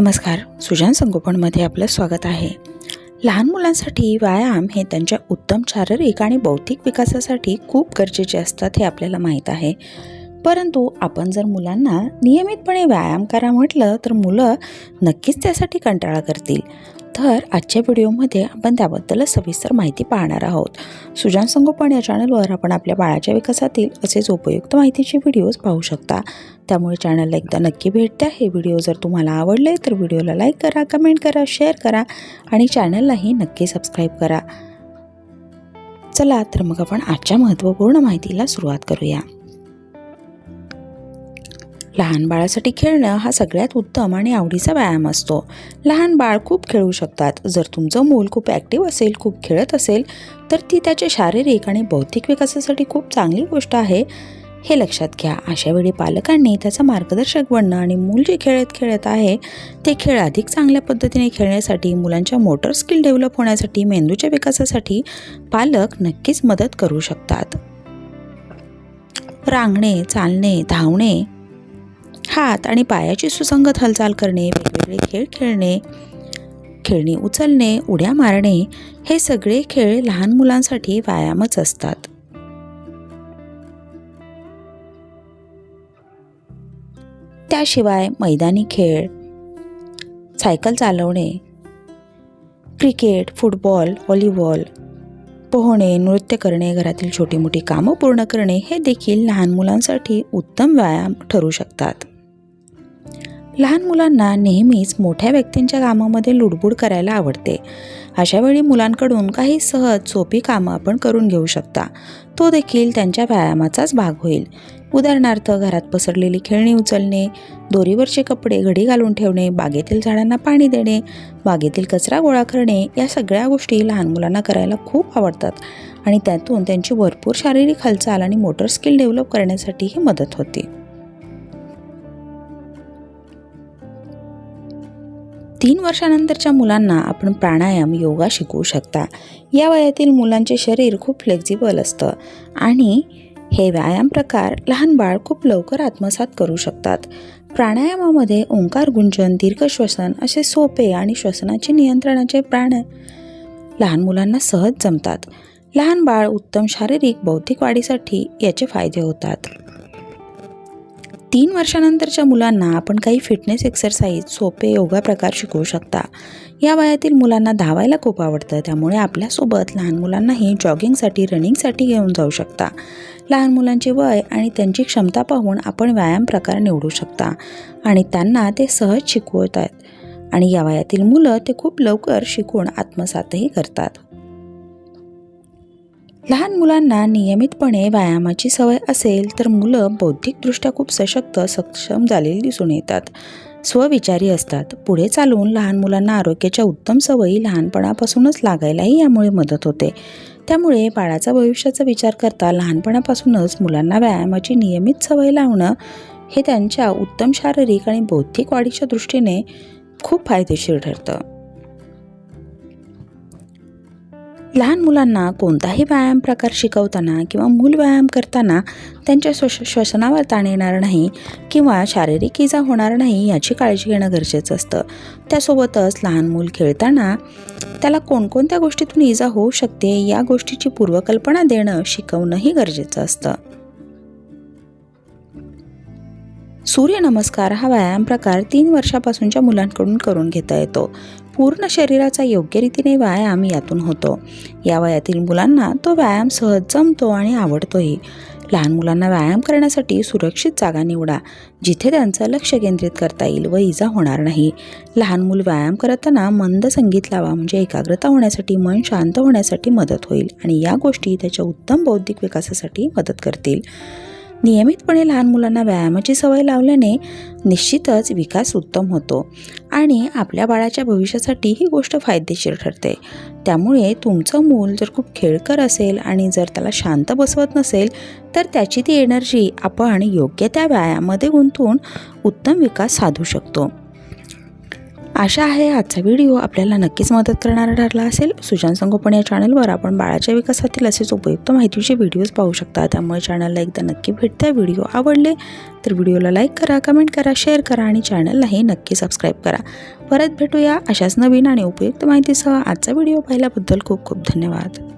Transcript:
नमस्कार, सुजान संगोपनमध्ये आपलं स्वागत आहे। लहान मुलांसाठी व्यायाम हे त्यांच्या उत्तम शारीरिक आणि बौद्धिक विकासासाठी खूप गरजेचे असतात हे आपल्याला माहीत आहे। परंतु आपण जर मुलांना नियमितपणे व्यायाम करा म्हटलं तर मुलं नक्कीच त्यासाठी कंटाळा करतील। तर आजच्या व्हिडिओमध्ये आपण त्याबद्दल सविस्तर माहिती पाहणार आहोत। सुजान संगोपन या चॅनलवर आपण आपल्या बाळाच्या विकासातील असेच उपयुक्त माहितीचे व्हिडिओज पाहू शकता। त्यामुळे चॅनलला एकदा नक्की भेट द्या। हे व्हिडिओ जर तुम्हाला आवडले तर व्हिडिओला लाईक करा, कमेंट करा, शेअर करा आणि चॅनललाही नक्की सबस्क्राईब करा। चला तर मग आपण आजच्या महत्त्वपूर्ण माहितीला सुरुवात करूया। लहान बाळासाठी खेळणं हा सगळ्यात उत्तम आणि आवडीचा व्यायाम असतो। लहान बाळ खूप खेळू शकतात। जर तुमचं मूल खूप ॲक्टिव्ह असेल, खूप खेळत असेल तर ती त्याच्या शारीरिक आणि बौद्धिक विकासासाठी खूप चांगली गोष्ट आहे हे लक्षात घ्या। अशा वेळी पालकांनी त्याचा मार्गदर्शक बनणं आणि मूल जे खेळत आहे ते खेळ अधिक चांगल्या पद्धतीने खेळण्यासाठी, मुलांच्या मोटर स्किल डेव्हलप होण्यासाठी, मेंदूच्या विकासासाठी पालक नक्कीच मदत करू शकतात। रांगणे, चालणे, धावणे, हात आणि पायाची सुसंगत हालचाल करणे, वेगवेगळे खेळ खेळणे, खेळणी उचलणे, उड्या मारणे हे सगळे खेळ लहान मुलांसाठी व्यायामच असतात। त्याशिवाय मैदानी खेळ, सायकल चालवणे, क्रिकेट, फुटबॉल, व्हॉलीबॉल, पोहणे, नृत्य करणे, घरातील छोटी मोठी कामं पूर्ण करणे हे देखील लहान मुलांसाठी उत्तम व्यायाम ठरू शकतात। लहान मुलांना नेहमीच मोठ्या व्यक्तींच्या कामामध्ये लुडबुड करायला आवडते। अशा वेळी मुलांकडून काही सहज सोपी कामं आपण करून घेऊ शकता। तो देखील त्यांच्या व्यायामाचाच भाग होईल। उदाहरणार्थ घरात पसरलेली खेळणी उचलणे, दोरीवरचे कपडे घडी घालून ठेवणे, बागेतील झाडांना पाणी देणे, बागेतील कचरा गोळा करणे या सगळ्या गोष्टी लहान मुलांना करायला खूप आवडतात आणि त्यातून त्यांची भरपूर शारीरिक हालचाल आणि मोटर स्किल डेव्हलप करण्यासाठीही मदत होते। 3 वर्षानंतरच्या मुलांना आपण प्राणायाम, योगा शिकवू शकता। या वयातील मुलांचे शरीर खूप फ्लेक्झिबल असतं आणि हे व्यायाम प्रकार लहान बाळ खूप लवकर आत्मसात करू शकतात। प्राणायामामध्ये ओंकार गुंजन, दीर्घ श्वसन असे सोपे आणि श्वसनाचे नियंत्रणाचे लहान मुलांना सहज जमतात। लहान बाळ उत्तम शारीरिक बौद्धिक वाढीसाठी याचे फायदे होतात। 3 वर्षानंतरच्या मुलांना आपण काही फिटनेस एक्सरसाइज, सोपे योगा प्रकार शिकवू शकता। या वयातील मुलांना धावायला खूप आवडतं, त्यामुळे आपल्यासोबत लहान मुलांनाही जॉगिंगसाठी, रनिंगसाठी घेऊन जाऊ शकता। लहान मुलांचे वय आणि त्यांची क्षमता पाहून आपण व्यायाम प्रकार निवडू शकता आणि त्यांना ते सहज शिकवतात आणि या वयातील मुलं ते खूप लवकर शिकून आत्मसातही करतात। लहान मुलांना नियमितपणे व्यायामाची सवय असेल तर मुलं बौद्धिकदृष्ट्या खूप सशक्त, सक्षम झालेली दिसून येतात, स्वविचारी असतात। पुढे चालून लहान मुलांना आरोग्याच्या उत्तम सवयी लहानपणापासूनच लागायलाही यामुळे मदत होते। त्यामुळे बाळाचा भविष्याचा विचार करता लहानपणापासूनच मुलांना व्यायामाची नियमित सवय लावणं हे त्यांच्या उत्तम शारीरिक आणि बौद्धिक वाढीच्या दृष्टीने खूप फायदेशीर ठरतं। लहान मुलांना कोणताही व्यायाम प्रकार शिकवताना किंवा मूल व्यायाम करताना त्यांच्या श्वसनावर ताण येणार नाही किंवा शारीरिक इजा होणार नाही याची काळजी घेणं गरजेचं असतं। त्यासोबतच लहान मूल खेळताना त्याला कोणकोणत्या गोष्टीतून इजा होऊ शकते या गोष्टीची पूर्वकल्पना देणं, शिकवणंही गरजेचं असतं। सूर्यनमस्कार हा व्यायाम प्रकार 3 वर्षापासूनच्या मुलांकडून करून घेता येतो। पूर्ण शरीराचा योग्य रीतीने व्यायाम यातून होतो। या वयातील मुलांना तो व्यायाम सहज जमतो आणि आवडतोही। लहान मुलांना व्यायाम करण्यासाठी सुरक्षित जागा निवडा, जिथे त्यांचं लक्ष केंद्रित करता येईल व इजा होणार नाही। लहान मूल व्यायाम करताना मंद संगीत लावा, म्हणजे एकाग्रता होण्यासाठी, मन शांत होण्यासाठी मदत होईल आणि या गोष्टी त्याच्या उत्तम बौद्धिक विकासासाठी मदत करतील। नियमितपणे लहान मुलांना व्यायामाची सवय लावल्याने निश्चितच विकास उत्तम होतो आणि आपल्या बाळाच्या भविष्यासाठी ही गोष्ट फायदेशीर ठरते। त्यामुळे तुमचं मूल जर खूप खेळकर असेल आणि जर त्याला शांत बसवत नसेल तर त्याची ती एनर्जी आपण योग्य त्या व्यायामामध्ये गुंतवून उत्तम विकास साधू शकतो। आशा आहे आजचा व्हिडिओ आपल्याला नक्कीच मदत करणारा ठरला असेल. सुजान संगोपन या चॅनलवर आपण बाळाच्या विकासातील असेच उपयुक्त माहितीचे व्हिडिओज पाहू शकता. त्यामुळे चॅनलला एकदा नक्की भेट द्या. व्हिडिओ आवडले तर व्हिडिओला लाईक करा, कमेंट करा, शेअर करा आणि चॅनललाही नक्की सबस्क्राईब करा. परत भेटूया अशाच नवीन आणि उपयुक्त माहितीसह. आजचा व्हिडिओ पाहिल्याबद्दल खूप खूप धन्यवाद.